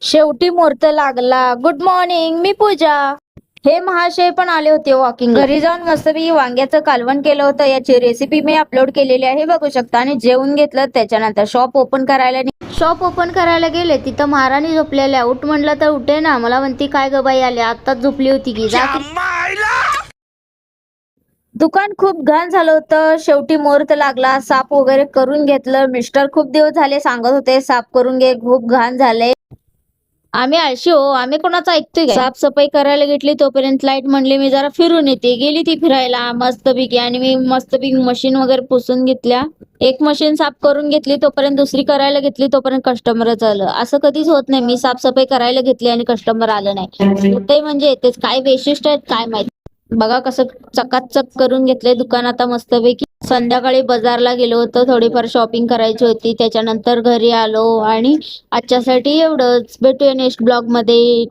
शेवटी मुहूर्त लागला. गुड मॉर्निंग, मी पूजा. हे महाशय पण आले होते वॉकिंग. घरी जाऊन मस्तपैकी वांग्याचं कालवण केलं होतं. याची रेसिपी मी अपलोड केलेली आहे, बघू शकता. आणि जेवून घेतलं. त्याच्यानंतर शॉप ओपन करायला गेले. तिथं महाराणी झोपलेल्या. उठ म्हणलं तर उठे ना. मला म्हणती काय ग बाई, आले आत्ताच झोपली होती की जा. दुकान खूप घाण झालं होतं. शेवटी मुहूर्त लागला. साफ वगैरे करून घेतलं. मिस्टर खूप दिवस झाले सांगत होते साफ करून घे, खूप घाण झाले. आम्ही आळशी हो, आम्ही कोणाचं ऐकतोय काय. साफसफाई करायला घेतली तोपर्यंत लाईट म्हणली मी जरा फिरून येते. गेली ती फिरायला मस्तपैकी. आणि मी मस्तपैकी मशीन वगैरे पुसून घेतल्या. एक मशीन साफ करून घेतली तोपर्यंत दुसरी करायला घेतली तोपर्यंत कस्टमरच आलं. असं कधीच होत नाही, मी साफसफाई करायला घेतली आणि कस्टमर आलं नाही. ते म्हणजे येतेच, काय वैशिष्ट्य आहेत काय माहिती. बघा कसं चकाचक करून घेतलंय दुकान आता मस्तपैकी. संध्याकाळी बाजारला गेलो होतो, थोडीफार शॉपिंग करायची होती. त्याच्यानंतर घरी आलो आणि आजच्यासाठी एवढंच. भेटूया नेक्स्ट ब्लॉग मध्ये.